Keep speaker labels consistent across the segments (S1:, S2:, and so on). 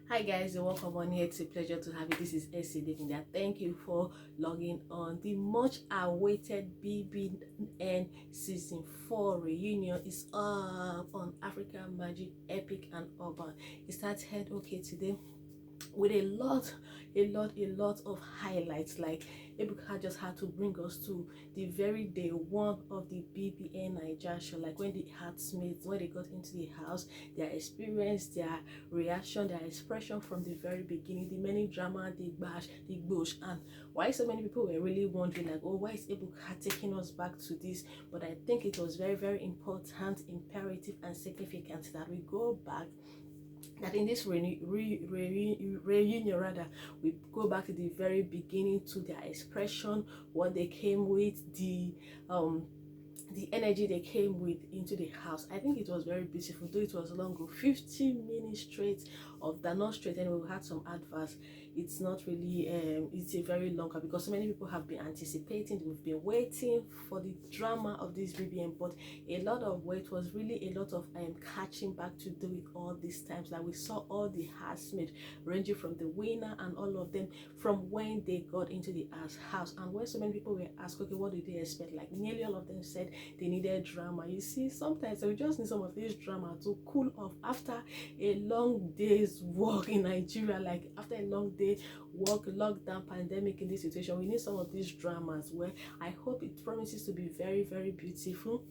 S1: Hi guys, you're welcome on here. It's a pleasure to have you. This is SC Davinda. Thank you for logging on. The much awaited BBN season 4 reunion is up on African Magic Epic and Urban. It started okay today with a lot of highlights. Like Ebuka just had to bring us to the very day one of the bbnaija show, like when the heartsmates, when they got into the house, their experience, their reaction, their expression from the very beginning, the many drama, the bash, the bush, and why so many people were really wondering like, oh, why is Ebuka taking us back to this? But I think it was very important, imperative and significant that we go back, that in this reunion rather, we go back to the very beginning, to their expression, what they came with, the energy they came with into the house. I think it was very beautiful, though it was long, 50 minutes straight of that. Not straight anyway, we had some adverts. It's not really it's a very long one because so many people have been anticipating, we've been waiting for the drama of this BBM, but a lot of wait was really a lot of catching back to do with all these times. Like we saw all the housemates ranging from the winner and all of them from when they got into the house. And when so many people were asked, okay, what did they expect, like nearly all of them said they needed drama. You see, sometimes we just need some of this drama to cool off after a long day's work in Nigeria. Like after a long day work, lockdown, pandemic, in this situation, we need some of these dramas. Where I hope it promises to be very beautiful.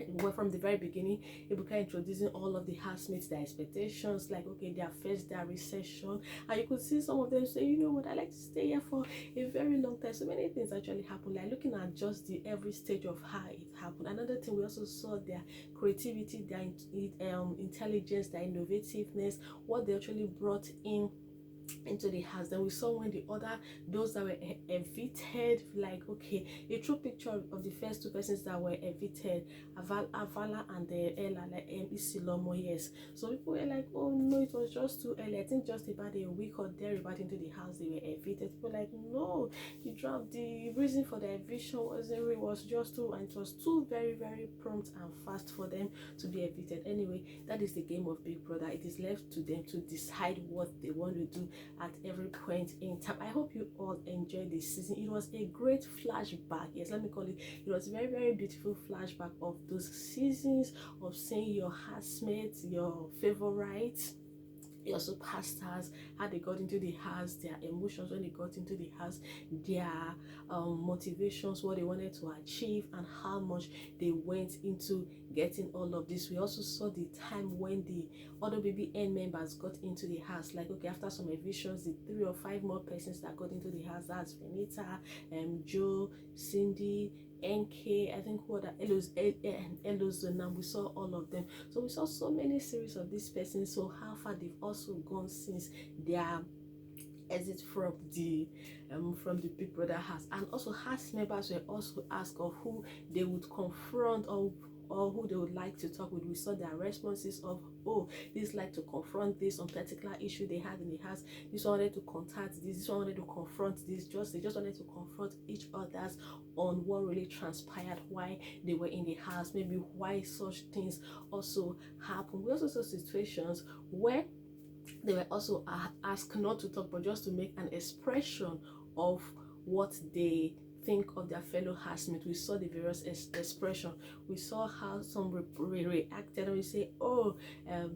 S1: Well, from the very beginning, Ibuka introducing all of the housemates, their expectations, like okay, their first, their recession, and you could see some of them say, you know what, I like to stay here for a very long time. So many things actually happened, like looking at just the every stage of how it happened. Another thing, we also saw their creativity, their intelligence, their innovativeness, what they actually brought into the house. Then we saw when the other, those that were evicted, like okay, a true picture of the first two persons that were evicted, Avala and the Ella, like Isilomo. Yes, so people were like, oh no, it was just too early. I think just about a week or thereabout into the house they were evicted. People were like, no, the reason for the eviction was just too, and it was too very prompt and fast for them to be evicted. Anyway, that is the game of Big Brother. It is left to them to decide what they want to do at every point in time. I hope you all enjoyed this season. It was a great flashback. Yes, let me call it. It was a very beautiful flashback of those seasons of seeing your housemates, your favorites, your superstars, how they got into the house, their emotions when they got into the house, their motivations, what they wanted to achieve, and how much they went into getting all of this. We also saw the time when the other BBN members got into the house, like okay, after some evictions, the 3 or 5 more persons that got into the house, that's Venita, Joe, Cindy, NK, I think what Elos, and we saw all of them. So we saw so many series of these persons. So how far they've also gone since their exit from the Big Brother house. And also house members were also asked of who they would confront, or who they would like to talk with. We saw their responses of, oh, this like to confront this on particular issue they had in the house, this one wanted to contact this one wanted to confront this, they just wanted to confront each others on what really transpired, why they were in the house, maybe why such things also happened. We also saw situations where they were also asked not to talk, but just to make an expression of what they think of their fellow housemates. We saw the various expression. We saw how some reacted, and we say, oh,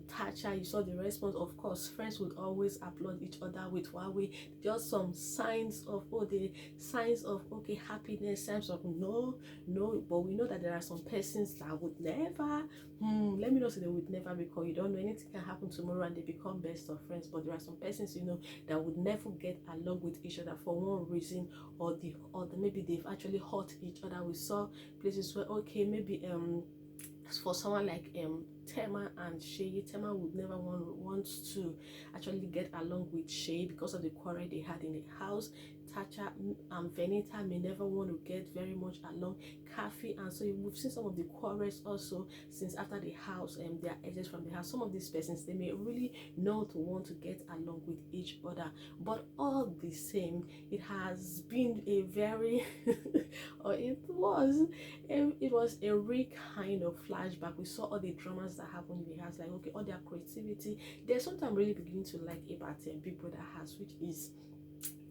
S1: Tacha, you saw the response. Of course, friends would always applaud each other with Huawei. Just some signs of, oh, the signs of okay, happiness, signs of no, but we know that there are some persons that would never, let me not say they would never become, you don't know, anything can happen tomorrow and they become best of friends. But there are some persons, you know, that would never get along with each other for one reason or the other. Maybe they've actually hurt each other. We saw places where okay, maybe for someone like Tema and Shay, Tema would never want to actually get along with Shay because of the quarrel they had in the house. Tacha and Venita may never want to get very much along. Kafi, and so we've seen some of the quarrels also since after the house and their exit from the house. Some of these persons, they may really not want to get along with each other, but all the same, it has been a very or it was a real kind of flashback. We saw all the dramas that happened in the house, like okay, all their creativity. There's something I'm really beginning to like about Big Brother house, which is,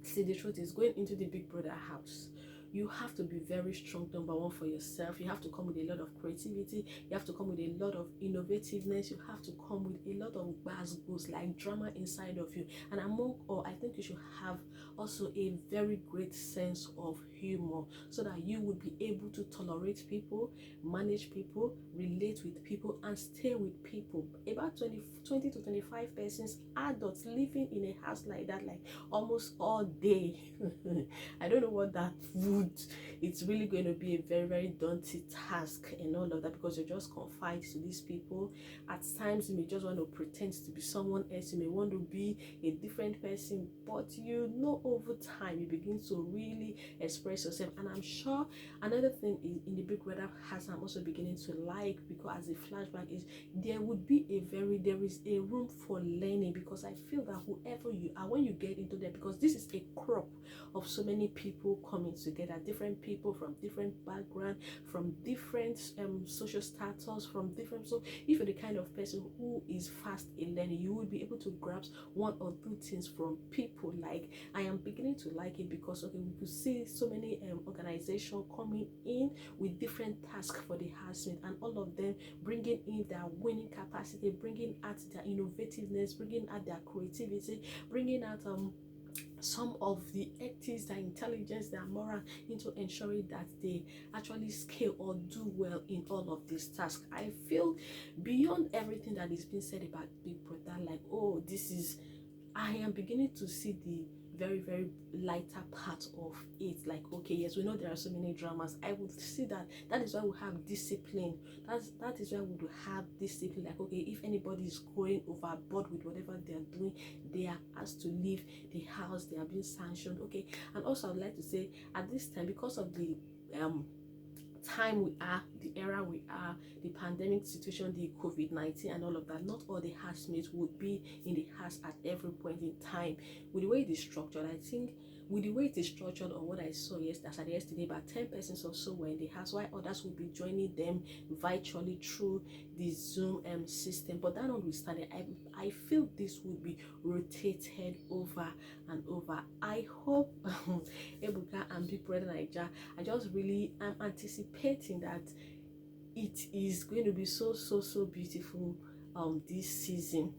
S1: see, the truth is, going into the Big Brother house, you have to be very strong, number one, for yourself. You have to come with a lot of creativity. You have to come with a lot of innovativeness. You have to come with a lot of buzz goes, like drama inside of you. And among all, I think you should have also a very great sense of humor, so that you would be able to tolerate people, manage people, relate with people, and stay with people. About 20 to 25 persons, adults, living in a house like that, like almost all day. I don't know what that would. It's really going to be a very, very daunting task and all of that, because you're just confined to these people. At times you may just want to pretend to be someone else. You may want to be a different person, but you know, over time you begin to really express yourself. And I'm sure another thing is, in the Big Brother house, I'm also beginning to like, because as a flashback, is there is a room for learning, because I feel that whoever you are, when you get into there, because this is a crop of so many people coming together, different people from different background, from different social status, from different, so if you're the kind of person who is fast in learning, you will be able to grasp one or two things from people. Like, I am beginning to like it, because okay, we could see so many organizations coming in with different tasks for the housemate, and all of them bringing in their winning capacity, bringing out their innovativeness, bringing out their creativity, bringing out some of the ethics, their intelligence, their moral, into ensuring that they actually scale or do well in all of these tasks. I feel, beyond everything that is being said about Big Brother, like, oh, this is, I am beginning to see the very, very lighter part of it. Like, okay, yes, we know there are so many dramas. I would see that is why we have discipline. That is why we would have discipline. Like, okay, if anybody is going overboard with whatever they are doing, they are asked to leave the house. They are being sanctioned. Okay, and also I'd like to say, at this time, because of the time we are, the era we are, the pandemic situation, the COVID-19 and all of that, not all the housemates would be in the house at every point in time. With the way it is structured, I think with the way it is structured, or what I saw yesterday, about 10 persons or so were in the house, while others will be joining them virtually through the Zoom system. But that notwithstanding, I feel this would be rotated over and over. I hope Ebuka and Big Brother Naija, I just really am anticipating that it is going to be so beautiful this season,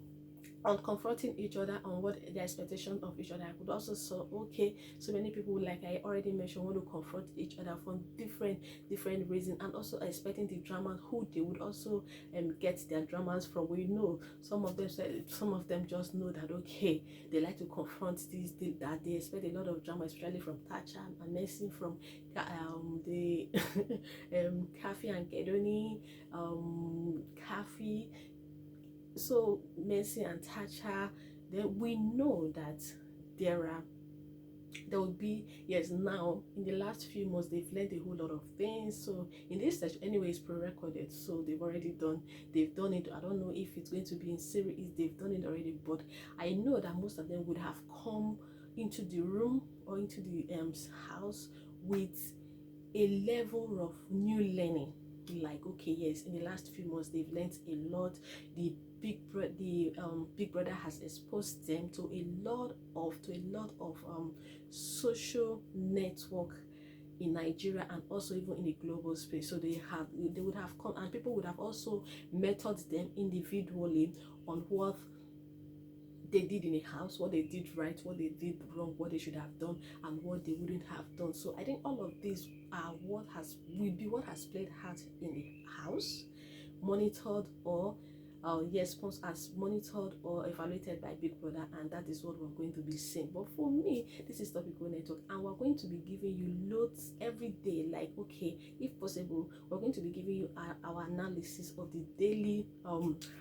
S1: on confronting each other on what the expectation of each other. I could also say, okay, so many people, like I already mentioned, want to confront each other for different reasons, and also expecting the drama, who they would also get their dramas from. We know some of them just know that okay, they like to confront this, that they expect a lot of drama, especially from Tacha and Messi, from the Kafi and Kedoni, Kafi, so Messi and Tacha. Then we know that there will be, yes, now in the last few months they've learned a whole lot of things. So in this session anyway, it's pre-recorded, so they've done it. I don't know if it's going to be in series, they've done it already, but I know that most of them would have come into the room or into the house with a level of new learning. Like, okay, yes, in the last few months they've learned a lot. The Big Brother has exposed them to a lot of social network in Nigeria, and also even in the global space. So they would have come, and people would have also mentored them individually on what they did in a house, what they did right, what they did wrong, what they should have done, and what they wouldn't have done. So I think all of these are what has played out in the house, monitored or as monitored or evaluated by Big Brother, and that is what we're going to be seeing. But for me, this is Topical Network, and we're going to be giving you loads every day. Like, okay, if possible, we're going to be giving you our analysis of the daily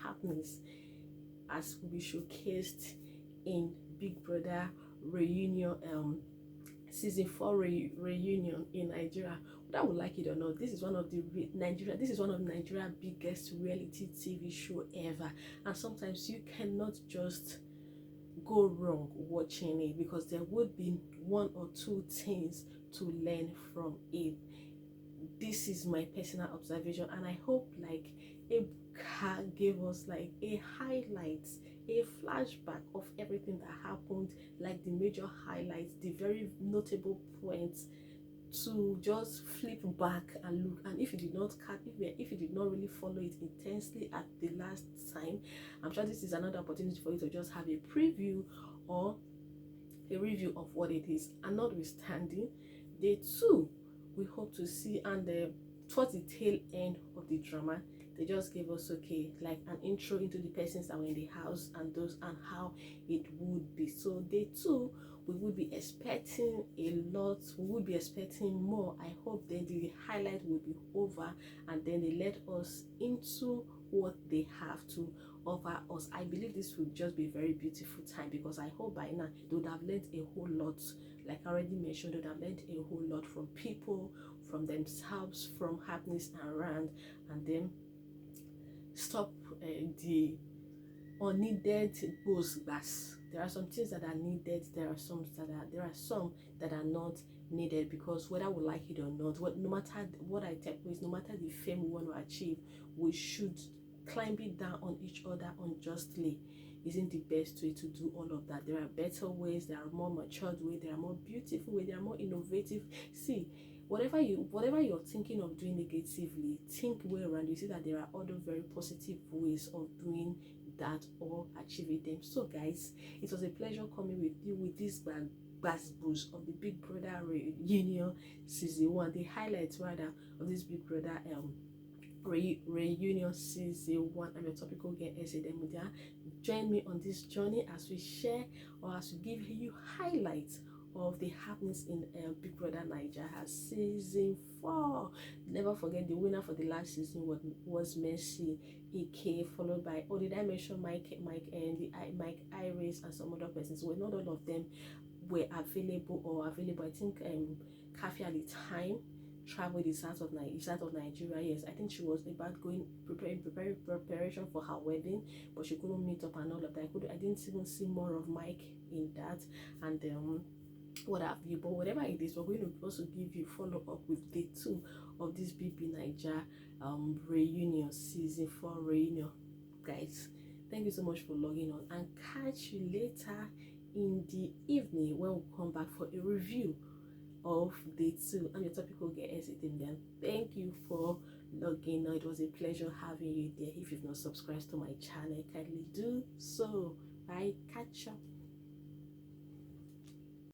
S1: happenings as will be showcased in Big Brother reunion season 4 reunion in Nigeria. Whether I would like it or not, this is one of the Nigeria's biggest reality TV show ever, and sometimes you cannot just go wrong watching it, because there would be one or two things to learn from it. This is my personal observation, and I hope like Ebuka gave us like a highlight, a flashback of everything that happened, like the major highlights, the very notable points, to just flip back and look. And if you did not catch, if you did not really follow it intensely at the last time, I'm sure this is another opportunity for you to just have a preview or a review of what it is. And notwithstanding, day 2 we hope to see, and towards the tail end of the drama, they just gave us like an intro into the persons that were in the house and those, and how it would be. So day 2 we would be expecting a lot, we would be expecting more. I hope then the highlight will be over, and then they let us into what they have to offer us. I believe this will just be a very beautiful time, because I hope by now they would have learned a whole lot. Like I already mentioned, they would have learned a whole lot from people, from themselves, from happenings around, and then stop the unneeded buzz. There are some things that are needed, there are some that are not needed, because whether we like it or not, no matter what I take place, no matter the fame we want to achieve, we should climb it down on each other unjustly isn't the best way to do all of that. There are better ways, there are more matured ways, there are more beautiful ways, there are more innovative. See, whatever you're thinking of doing negatively, think way around. You see that there are other very positive ways of doing that or achieving them. So guys, it was a pleasure coming with you with this buzz of the Big Brother reunion season 1, the highlights rather of this Big Brother reunion season 1. I'm your topical girl Ezedemudia. Join me on this journey as we share, or as we give you highlights of the happenings in Big Brother Naija season 4. Never forget the winner for the last season was Mercy Ike, followed by, oh, did I mention Mike and Mike Iris and some other persons? Well, not all of them were available. I think Kafi at the time traveled is out of Nigeria. Yes, I think she was about preparation for her wedding, but she couldn't meet up and all of that. I didn't even see more of Mike in that, and what have you. But whatever it is, we're going to also give you follow up with day 2 of this bbnaija reunion season 4 reunion. Guys, thank you so much for logging on, and catch you later in the evening when we come back for a review of day 2. I'm your topical girl Ezedemudia. Thank you for logging on. It was a pleasure having you there. If you've not subscribed to my channel, kindly do so. Bye, catch up.